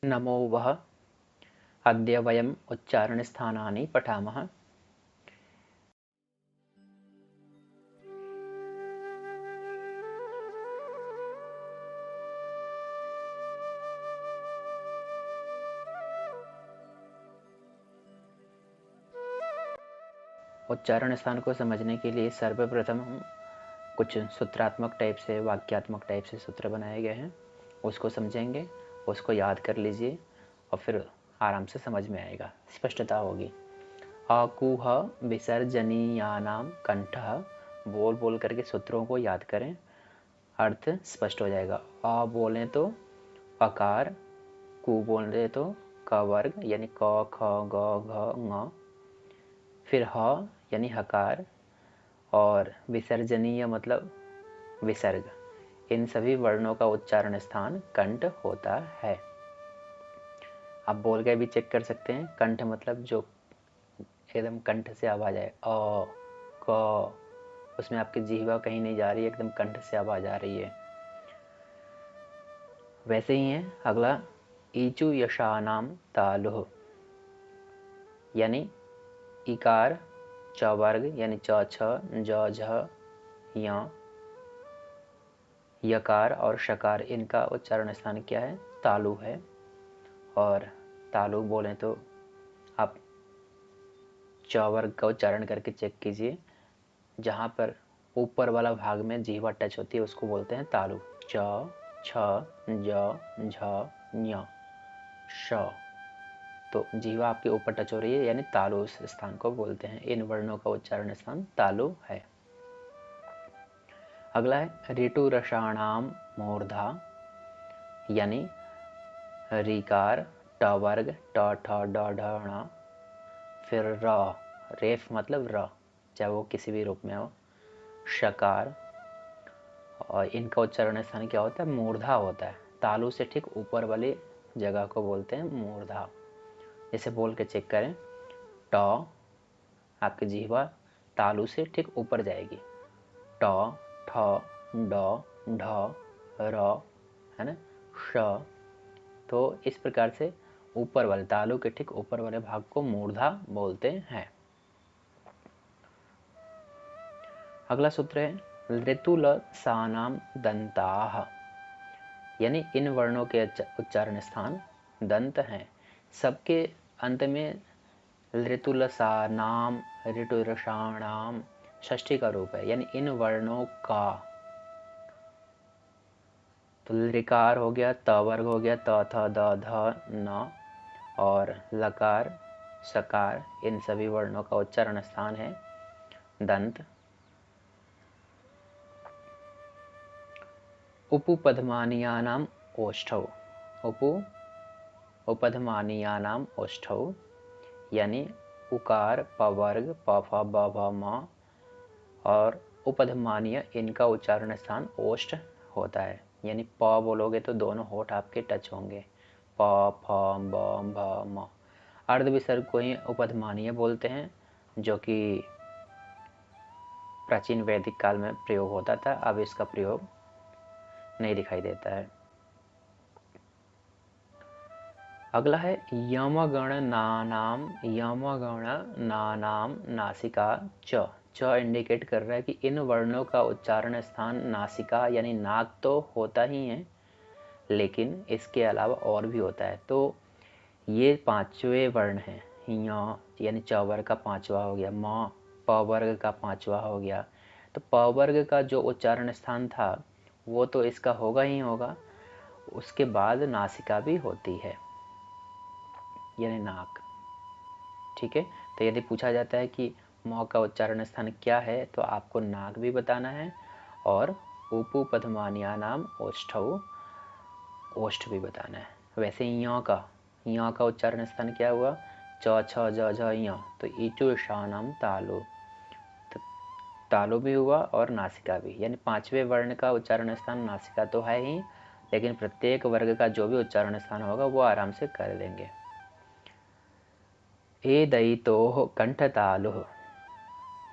नमो वः। अद्य वयम् उच्चारणस्थानानि पठामः। उच्चारण स्थान को समझने के लिए सर्वप्रथम हम कुछ सूत्रात्मक टाइप से, वाक्यात्मक टाइप से सूत्र बनाए गए हैं, उसको समझेंगे, उसको याद कर लीजिए और फिर आराम से समझ में आएगा, स्पष्टता होगी। अकुह विसर्जनीयानाम कंठः, बोल बोल करके सूत्रों को याद करें, अर्थ स्पष्ट हो जाएगा। अ बोलें तो अकार, कु बोले तो क वर्ग यानी क ख ग घ ङ, फिर ह यानी हकार, और विसर्जनीय मतलब विसर्ग। इन सभी वर्णों का उच्चारण स्थान कंठ होता है। आप बोल के भी चेक कर सकते हैं। कंठ मतलब जो एकदम कंठ से आवाज आए, अ क, उसमें आपकी जिह्वा कहीं नहीं जा रही है, एकदम कंठ से आवाज आ रही है। वैसे ही है अगला, ईचु यशानाम तालुः, यानी इकार च वर्ग यानी च छ ज झ य, यकार और शकार, इनका उच्चारण स्थान क्या है? तालु है। और तालु बोलें तो आप च वर्ग का उच्चारण करके चेक कीजिए, जहाँ पर ऊपर वाला भाग में जीवा टच होती है उसको बोलते हैं तालु। च छ ज झ ञ श, तो जीवा आपके ऊपर टच हो रही है, यानी तालु उस स्थान को बोलते हैं। इन वर्णों का उच्चारण स्थान तालु है। अगला है ऋतु रसाणाम मूर्धा, यानी ऋकार ट वर्ग ट ठ ड ढ ण, फिर र, रेफ मतलब र, चाहे वो किसी भी रूप में हो, शकार, और इनका उच्चारण स्थान क्या होता है? मूर्धा होता है। तालु से ठीक ऊपर वाली जगह को बोलते हैं मूर्धा। इसे बोल के चेक करें, ट, आपकी जिह्वा तालु से ठीक ऊपर जाएगी, ट ठ ड ढ र, है ना, श। तो इस प्रकार से ऊपर वाले तालु के ठीक ऊपर वाले भाग को मूर्धा बोलते हैं। अगला सूत्र है ऋतुलसानाम दंताः, यानी इन वर्णों के उच्चारण स्थान दंत हैं। सबके अंत में ऋतुलसानाम, ऋतुरसाणाम षष्ठी का रूप है, यानी इन वर्णों का। तो ऋकार हो गया, त वर्ग हो गया, त थ द ध न, और लकार सकार, इन सभी वर्णों का उच्चारण स्थान है दंत। उपपदमानीयानाम ओष्ठौ, उपपदमानीयानाम ओष्ठौ, यानी उकार प वर्ग प फ ब भ म और उपधमानीय, इनका उच्चारण स्थान ओष्ठ होता है। यानी प बोलोगे तो दोनों होठ आपके टच होंगे, प फ ब भ म। अर्ध विसर्ग को ही उपधमानीय बोलते हैं, जो कि प्राचीन वैदिक काल में प्रयोग होता था, अब इसका प्रयोग नहीं दिखाई देता है। अगला है यमगण नानाम, यमगण नानाम नासिका च। च इंडिकेट कर रहा है कि इन वर्णों का उच्चारण स्थान नासिका यानी नाक तो होता ही है, लेकिन इसके अलावा और भी होता है। तो ये पांचवें वर्ण हैं। य यानी च वर्ग का पांचवा हो गया, म प वर्ग का पांचवा हो गया। तो प वर्ग का जो उच्चारण स्थान था वो तो इसका होगा ही होगा, उसके बाद नासिका भी होती है, यानी नाक। ठीक है, तो यदि पूछा जाता है कि म का उच्चारण स्थान क्या है, तो आपको नाक भी बताना है और उपपदमानीयानाम ओष्ठौ, ओष्ठ भी बताना है। वैसे य का उच्चारण स्थान क्या हुआ? च छ ज झ य, तो ईचु शानम तालु, तो तालु भी हुआ और नासिका भी, यानी पांचवें वर्ण का उच्चारण स्थान नासिका तो है ही, लेकिन प्रत्येक वर्ग का जो भी उच्चारण स्थान होगा वो आराम से कर लेंगे। ए दयितोः कंठ तालुः,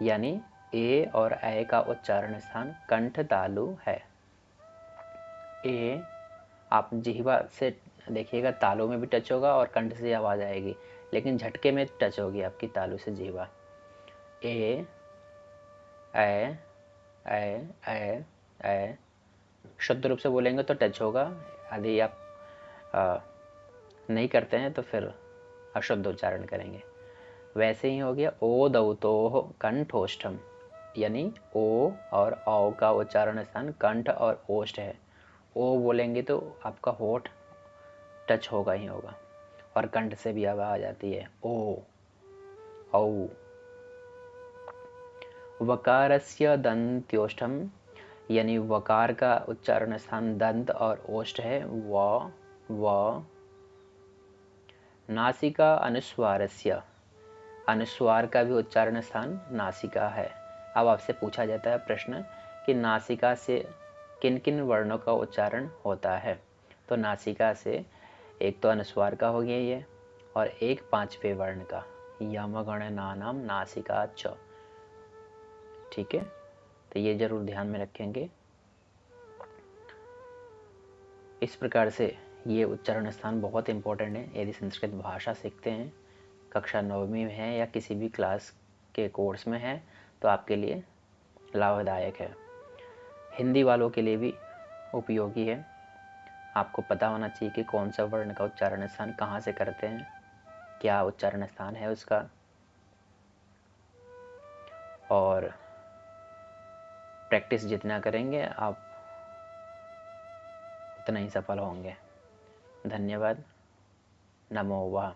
यानी ए और ऐ का उच्चारण स्थान कंठ तालु है। ए आप जिह्वा से देखिएगा तालु में भी टच होगा और कंठ से आवाज़ आएगी, लेकिन झटके में टच होगी आपकी तालु से जीवा। ए ए ए ए ए शुद्ध रूप से बोलेंगे तो टच होगा, यदि आप नहीं करते हैं तो फिर अशुद्ध उच्चारण करेंगे। वैसे ही हो गया ओ दौतोह कंठोष्ठम, यानी ओ और औ का उच्चारण स्थान कंठ और ओष्ठ है। ओ बोलेंगे तो आपका होठ टच होगा ही होगा, और कंठ से भी आवाज आती है ओ औ। वकारस्य दंत्योष्ठम, यानी वकार का उच्चारण स्थान दंत और ओष्ठ है व। नासिका अनुस्वारस्य, अनुस्वार का भी उच्चारण स्थान नासिका है। अब आपसे पूछा जाता है प्रश्न कि नासिका से किन किन वर्णों का उच्चारण होता है, तो नासिका से एक तो अनुस्वार का हो गया ये, और एक पांचवें वर्ण का यमगण नानाम नासिका च। ठीक है, तो ये जरूर ध्यान में रखेंगे। इस प्रकार से ये उच्चारण स्थान बहुत इंपॉर्टेंट है। यदि संस्कृत भाषा सीखते हैं, कक्षा 9वीं में है या किसी भी क्लास के कोर्स में है, तो आपके लिए लाभदायक है। हिंदी वालों के लिए भी उपयोगी है। आपको पता होना चाहिए कि कौन सा वर्ण का उच्चारण स्थान कहाँ से करते हैं, क्या उच्चारण स्थान है उसका, और प्रैक्टिस जितना करेंगे आप उतना ही सफल होंगे। धन्यवाद। नमो वाह।